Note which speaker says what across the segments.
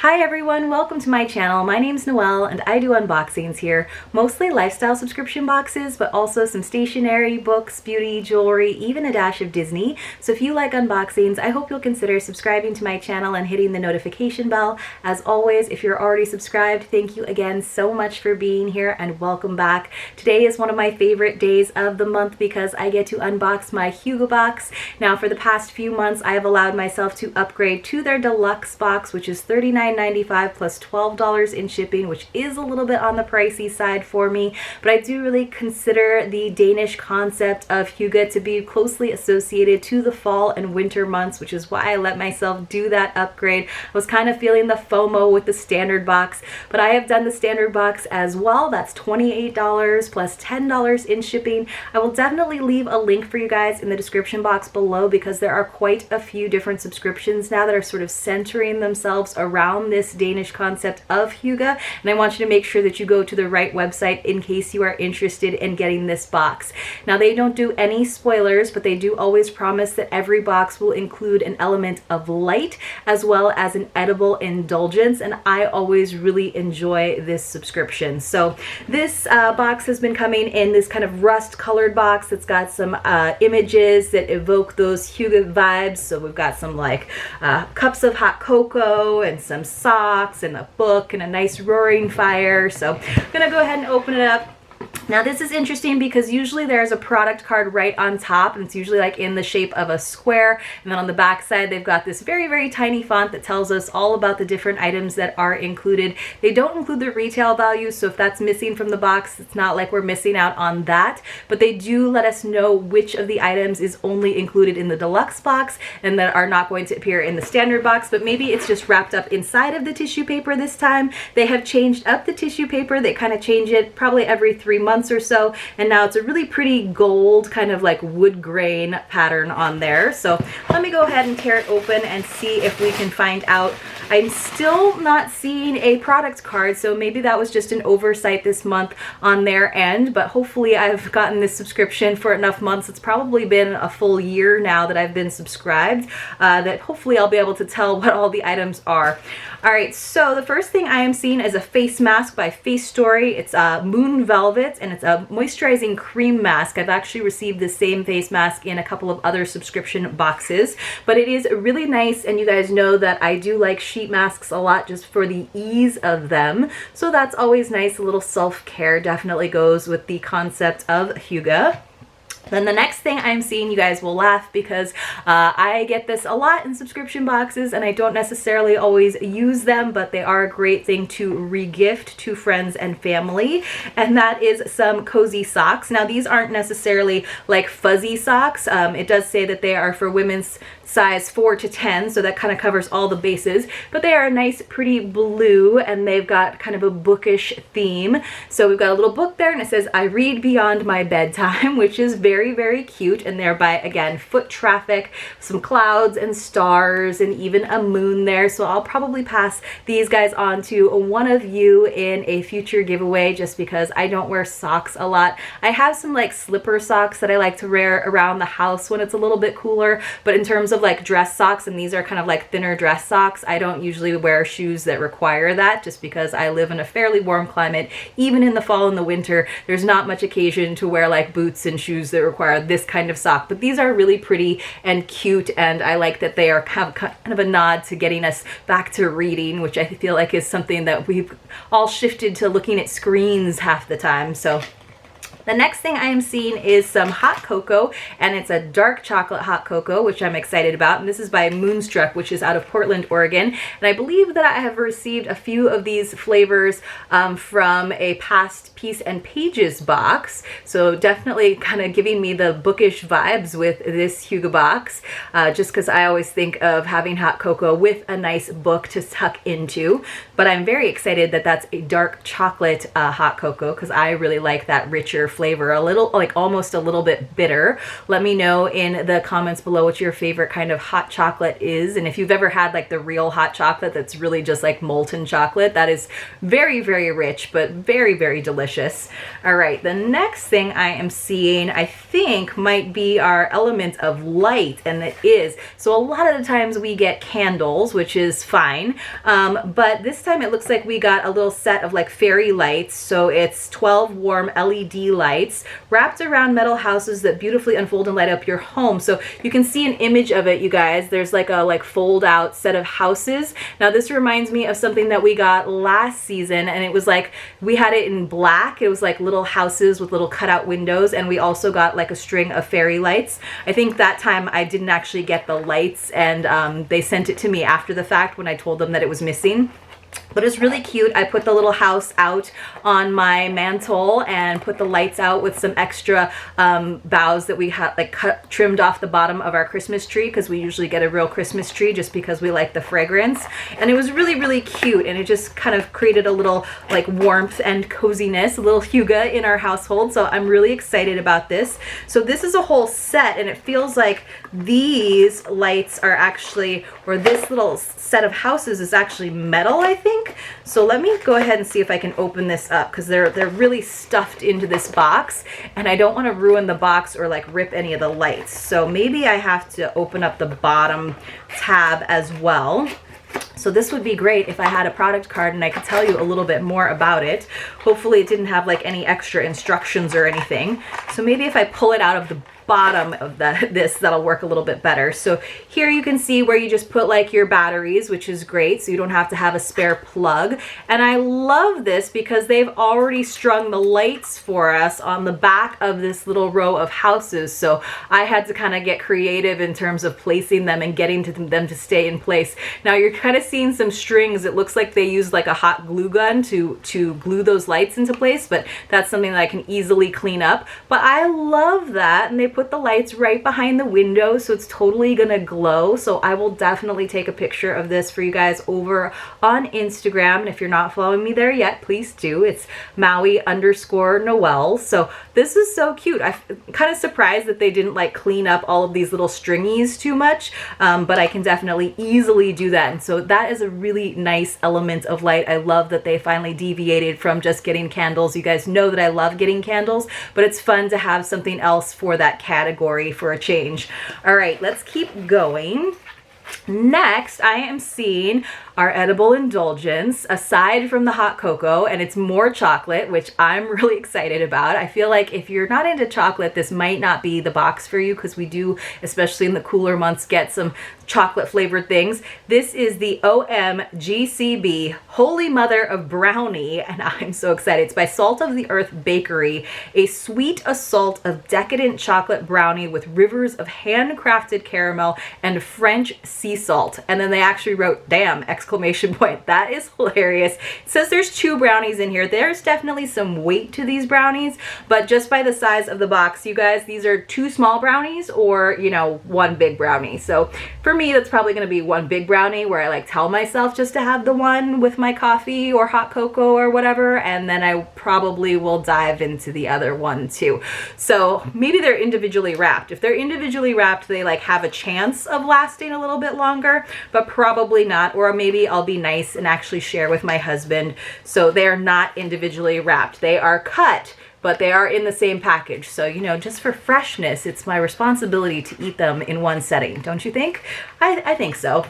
Speaker 1: Hi everyone, welcome to my channel. My name's Noelle and I do unboxings here, mostly lifestyle subscription boxes, but also some stationery, books, beauty, jewelry, even a dash of Disney. So if you like unboxings, I hope you'll consider subscribing to my channel and hitting the notification bell. As always, if you're already subscribed, thank you again so much for being here and welcome back. Today is one of my favorite days of the month because I get to unbox my hyggebox. Now for the past few months, I have allowed myself to upgrade to their deluxe box, which is $39.95 plus $12 in shipping, which is a little bit on the pricey side for me, but I do really consider the Danish concept of hygge to be closely associated to the fall and winter months, which is why I let myself do that upgrade. I was kind of feeling the FOMO with the standard box, but I have done the standard box as well. That's $28 plus $10 in shipping. I will definitely leave a link for you guys in the description box below because there are quite a few different subscriptions now that are sort of centering themselves around this Danish concept of hygge, and I want you to make sure that you go to the right website in case you are interested in getting this box. Now they don't do any spoilers, but they do always promise that every box will include an element of light as well as an edible indulgence, and I always really enjoy this subscription. So this box has been coming in this kind of rust colored box that's got some images that evoke those hygge vibes. So we've got some like cups of hot cocoa and some socks and a book and a nice roaring fire. So I'm gonna go ahead and open it up. Now this is interesting because usually there's a product card right on top, and it's usually like in the shape of a square, and then on the back side they've got this very tiny font that tells us all about the different items that are included. They don't include the retail value, so if that's missing from the box, it's not like we're missing out on that, but they do let us know which of the items is only included in the deluxe box and that are not going to appear in the standard box, but maybe it's just wrapped up inside of the tissue paper this time. They have changed up the tissue paper. They kind of change it probably every 3 months or so, and now it's a really pretty gold kind of like wood grain pattern on there. So let me go ahead and tear it open and see if we can find out. I'm still not seeing a product card, so maybe that was just an oversight this month on their end, but hopefully I've gotten this subscription for enough months. It's probably been a full year now that I've been subscribed, that hopefully I'll be able to tell what all the items are. All right, so the first thing I am seeing is a face mask by Face Story. It's Moon Velvet, and it's a moisturizing cream mask. I've actually received the same face mask in a couple of other subscription boxes, but it is really nice, and you guys know that I do like sheet masks a lot just for the ease of them. So that's always nice. A little self-care definitely goes with the concept of hygge. Then the next thing I'm seeing, you guys will laugh because I get this a lot in subscription boxes and I don't necessarily always use them, but they are a great thing to re-gift to friends and family, and that is some cozy socks. Now these aren't necessarily like fuzzy socks. It does say that they are for women's size 4 to 10, so that kind of covers all the bases, but they are a nice pretty blue and they've got kind of a bookish theme. So we've got a little book there and it says I read beyond my bedtime, which is very cute, and thereby again foot traffic, some clouds and stars and even a moon there. So I'll probably pass these guys on to one of you in a future giveaway just because I don't wear socks a lot. I have some like slipper socks that I like to wear around the house when it's a little bit cooler, but in terms of like dress socks, and these are kind of like thinner dress socks, I don't usually wear shoes that require that just because I live in a fairly warm climate. Even in the fall and the winter, there's not much occasion to wear like boots and shoes that require this kind of sock, but these are really pretty and cute, and I like that they are kind of a nod to getting us back to reading, which I feel like is something that we've all shifted to looking at screens half the time. So the next thing I am seeing is some hot cocoa, and it's a dark chocolate hot cocoa, which I'm excited about. And this is by Moonstruck, which is out of Portland, Oregon. And I believe that I have received a few of these flavors from a past Piece and Pages box. So definitely kind of giving me the bookish vibes with this hygge box, just because I always think of having hot cocoa with a nice book to tuck into. But I'm very excited that that's a dark chocolate hot cocoa because I really like that richer flavor, a little, like almost a little bit bitter. Let me know in the comments below what your favorite kind of hot chocolate is. And if you've ever had like the real hot chocolate that's really just like molten chocolate, that is very, very rich, but very, very delicious. All right, the next thing I am seeing, I think might be our element of light, and it is. So a lot of the times we get candles, which is fine, but this time it looks like we got a little set of like fairy lights. So it's 12 warm LED lights wrapped around metal houses that beautifully unfold and light up your home. So you can see an image of it, you guys. There's like a fold out set of houses. Now this reminds me of something that we got last season, and it was like we had it in black. It was like little houses with little cutout windows, and we also got like a string of fairy lights. I think that time I didn't actually get the lights, and they sent it to me after the fact when I told them that it was missing. But it's really cute. I put the little house out on my mantle and put the lights out with some extra boughs that we had like trimmed off the bottom of our Christmas tree, because we usually get a real Christmas tree just because we like the fragrance. And it was really, really cute, and it just kind of created a little like warmth and coziness, a little hygge in our household. So I'm really excited about this. So this is a whole set, and it feels like these lights are actually, or this little set of houses is actually metal, I think. So let me go ahead and see if I can open this up, because they're really stuffed into this box, and I don't want to ruin the box or like rip any of the lights. So maybe I have to open up the bottom tab as well. So this would be great if I had a product card and I could tell you a little bit more about it. Hopefully it didn't have like any extra instructions or anything. So maybe if I pull it out of the bottom of that'll work a little bit better. So here you can see where you just put like your batteries, which is great, so you don't have to have a spare plug. And I love this because they've already strung the lights for us on the back of this little row of houses. So I had to kind of get creative in terms of placing them and getting to them to stay in place. Now you're kind of seeing some strings. It looks like they used like a hot glue gun to glue those lights into place, but that's something that I can easily clean up. But I love that, and they put the lights right behind the window, so it's totally gonna glow. So I will definitely take a picture of this for you guys over on Instagram, and if you're not following me there yet, please do. It's Maui_Noel. So this is so cute. I'm kind of surprised that they didn't like clean up all of these little stringies too much, but I can definitely easily do that. And so that is a really nice element of light. I love that they finally deviated from just getting candles. You guys know that I love getting candles, but it's fun to have something else for that category for a change. All right, let's keep going. Next, I am seeing our edible indulgence, aside from the hot cocoa, and it's more chocolate, which I'm really excited about. I feel like if you're not into chocolate, this might not be the box for you, because we do, especially in the cooler months, get some chocolate flavored things. This is the OMGCB Holy Mother of Brownie, and I'm so excited. It's by Salt of the Earth Bakery, a sweet assault of decadent chocolate brownie with rivers of handcrafted caramel and French sea salt. And then they actually wrote, damn, exclamation point. That is hilarious. It says there's 2 brownies in here. There's definitely some weight to these brownies, but just by the size of the box, you guys, these are 2 small brownies, or, you know, 1 big brownie. So for me, that's probably going to be 1 big brownie, where I like tell myself just to have the one with my coffee or hot cocoa or whatever, and then I probably will dive into the other one too. So maybe they're individually wrapped. If they're individually wrapped, they like have a chance of lasting a little bit longer, but probably not. Or maybe I'll be nice and actually share with my husband. So they are not individually wrapped. They are cut, but they are in the same package. So, you know, just for freshness, it's my responsibility to eat them in one setting. Don't you think? I think so.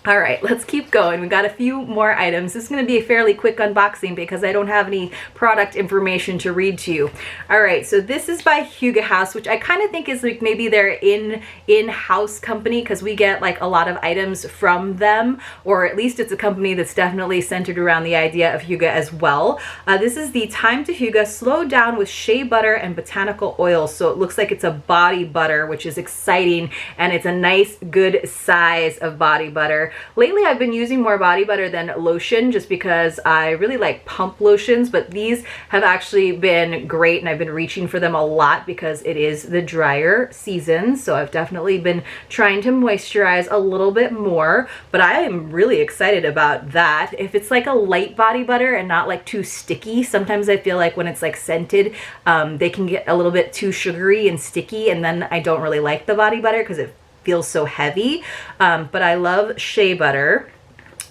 Speaker 1: All right, let's keep going. We've got a few more items. This is going to be a fairly quick unboxing because I don't have any product information to read to you. All right, so this is by Hygge House, which I kind of think is like maybe their in-house company, because we get like a lot of items from them, or at least it's a company that's definitely centered around the idea of Hygge as well. This is the Time to Hygge Slow Down with Shea Butter and Botanical Oils. So it looks like it's a body butter, which is exciting, and it's a nice, good size of body butter. Lately I've been using more body butter than lotion just because I really like pump lotions, but these have actually been great and I've been reaching for them a lot because it is the drier season. So I've definitely been trying to moisturize a little bit more, but I am really excited about that. If it's like a light body butter and not like too sticky, sometimes I feel like when it's like scented, they can get a little bit too sugary and sticky, and then I don't really like the body butter because it feels so heavy. But I love shea butter.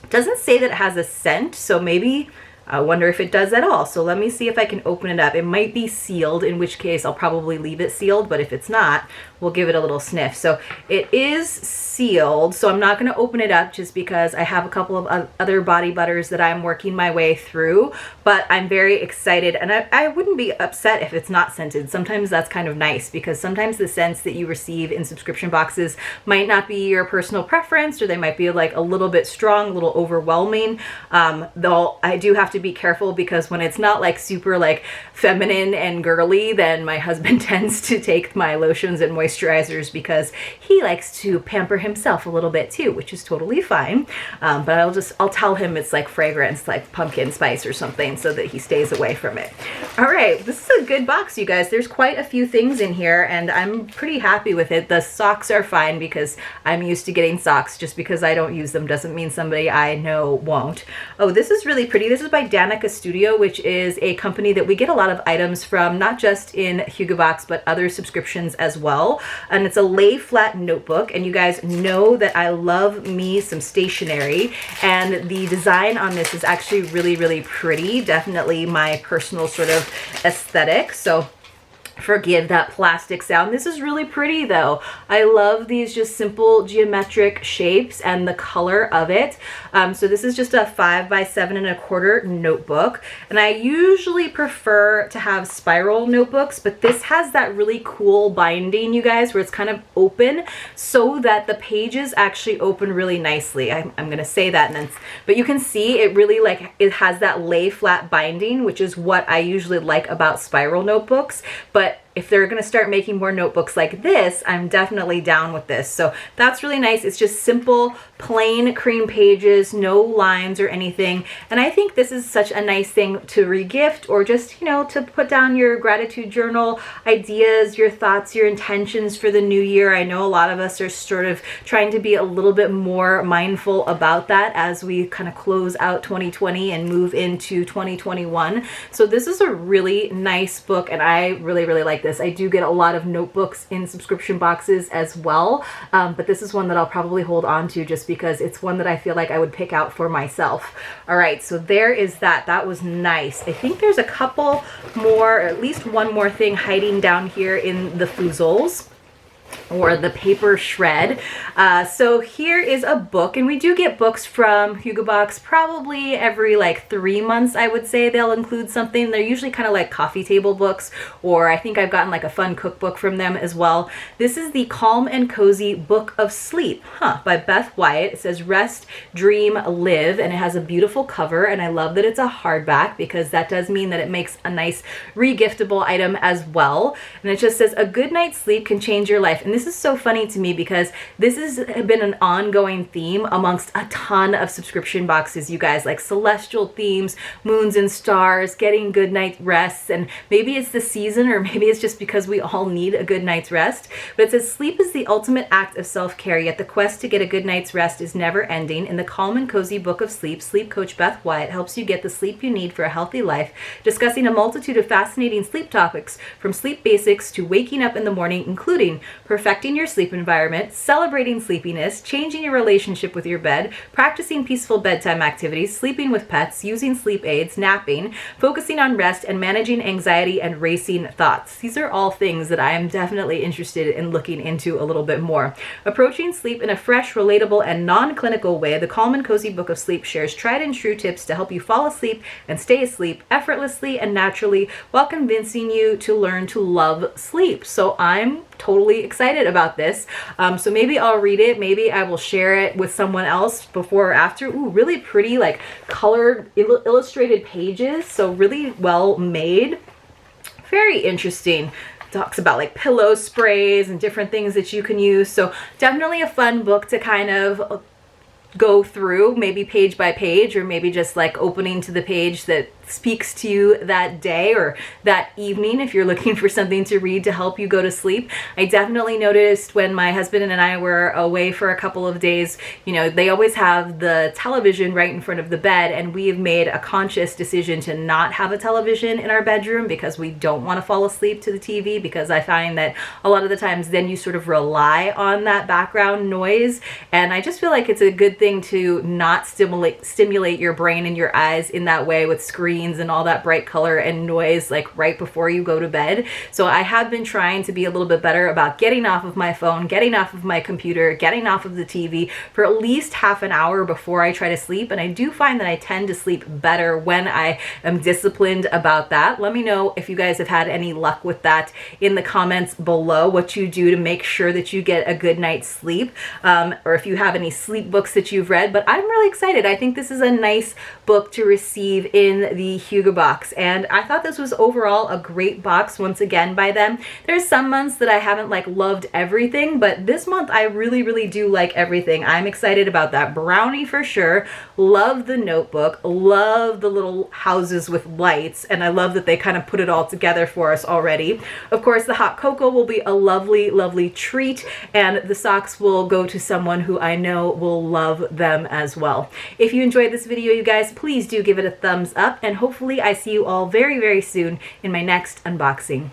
Speaker 1: Doesn't say that it has a scent, so maybe I wonder if it does at all. So let me see if I can open it up. It might be sealed, in which case I'll probably leave it sealed, but if it's not, we'll give it a little sniff. So it is sealed, so I'm not going to open it up just because I have a couple of other body butters that I'm working my way through, but I'm very excited, and I wouldn't be upset if it's not scented. Sometimes that's kind of nice because sometimes the scents that you receive in subscription boxes might not be your personal preference, or they might be like a little bit strong, a little overwhelming. Though I do have to be careful because when it's not like super like feminine and girly, then my husband tends to take my lotions and moisturizers because he likes to pamper himself a little bit too, which is totally fine. But I'll tell him it's like fragrance, like pumpkin spice or something, so that he stays away from it. All right, this is a good box, you guys. There's quite a few things in here and I'm pretty happy with it. The socks are fine because I'm used to getting socks. Just because I don't use them doesn't mean somebody I know won't. Oh, this is really pretty. This is by Danica Studio, which is a company that we get a lot of items from, not just in Hyggebox, but other subscriptions as well. And it's a lay flat notebook, and you guys know that I love me some stationery, and the design on this is actually really, really pretty. Definitely my personal sort of aesthetic. So forgive that plastic sound. This is really pretty though. I love these just simple geometric shapes and the color of it. So this is just a 5 by 7.25 notebook, and I usually prefer to have spiral notebooks, but this has that really cool binding, you guys, where it's kind of open so that the pages actually open really nicely. I'm gonna say that, and then, but you can see it really like it has that lay flat binding, which is what I usually like about spiral notebooks. But if they're going to start making more notebooks like this, I'm definitely down with this. So that's really nice. It's just simple, plain cream pages, no lines or anything. And I think this is such a nice thing to regift, or just, you know, to put down your gratitude journal ideas, your thoughts, your intentions for the new year. I know a lot of us are sort of trying to be a little bit more mindful about that as we kind of close out 2020 and move into 2021. So this is a really nice book, and I really, really like this. I do get a lot of notebooks in subscription boxes as well, but this is one that I'll probably hold on to just because it's one that I feel like I would pick out for myself. All right, so there is that. That was nice. I think there's a couple more, at least one more thing hiding down here in the foozles, or the paper shred. So here is a book, and we do get books from Hyggebox probably every like 3 months, I would say. They'll include something. They're usually kind of like coffee table books, or I think I've gotten like a fun cookbook from them as well. This is the Calm and Cozy Book of Sleep, by Beth Wyatt. It says Rest, Dream, Live, and it has a beautiful cover, and I love that it's a hardback because that does mean that it makes a nice regiftable item as well. And it just says, a good night's sleep can change your life. And this is so funny to me because this has been an ongoing theme amongst a ton of subscription boxes, you guys, like celestial themes, moons and stars, getting good night rests, and maybe it's the season, or maybe it's just because we all need a good night's rest. But it says, sleep is the ultimate act of self-care, yet the quest to get a good night's rest is never ending. In the Calm and Cozy Book of Sleep, sleep coach Beth Wyatt helps you get the sleep you need for a healthy life, discussing a multitude of fascinating sleep topics, from sleep basics to waking up in the morning, including perfecting your sleep environment, celebrating sleepiness, changing your relationship with your bed, practicing peaceful bedtime activities, sleeping with pets, using sleep aids, napping, focusing on rest, and managing anxiety and racing thoughts. These are all things that I am definitely interested in looking into a little bit more. Approaching sleep in a fresh, relatable, and non-clinical way, the Calm and Cozy Book of Sleep shares tried and true tips to help you fall asleep and stay asleep effortlessly and naturally, while convincing you to learn to love sleep. So I'm totally excited about this. So maybe I'll read it. Maybe I will share it with someone else before or after. Ooh, really pretty, like colored, illustrated pages. So really well made. Very interesting. Talks about like pillow sprays and different things that you can use. So definitely a fun book to kind of go through maybe page by page, or maybe just like opening to the page that speaks to you that day or that evening if you're looking for something to read to help you go to sleep. I definitely noticed when my husband and I were away for a couple of days, you know, they always have the television right in front of the bed, and we have made a conscious decision to not have a television in our bedroom because we don't want to fall asleep to the TV, because I find that a lot of the times then you sort of rely on that background noise, and I just feel like it's a good thing to not stimulate your brain and your eyes in that way with screens and all that bright color and noise like right before you go to bed. So I have been trying to be a little bit better about getting off of my phone, getting off of my computer, getting off of the TV for at least half an hour before I try to sleep. And I do find that I tend to sleep better when I am disciplined about that. Let me know if you guys have had any luck with that in the comments below, what you do to make sure that you get a good night's sleep, or if you have any sleep books that you've read. But I'm really excited. I think this is a nice book to receive in the Hygge box, and I thought this was overall a great box once again by them. There's some months that I haven't like loved everything, but this month I really do like everything. I'm excited about that brownie for sure. Love the notebook, love the little houses with lights, and I love that they kind of put it all together for us already. Of course, the hot cocoa will be a lovely treat, and the socks will go to someone who I know will love them as well. If you enjoyed this video, you guys, please do give it a thumbs up, and hopefully I see you all very soon in my next unboxing.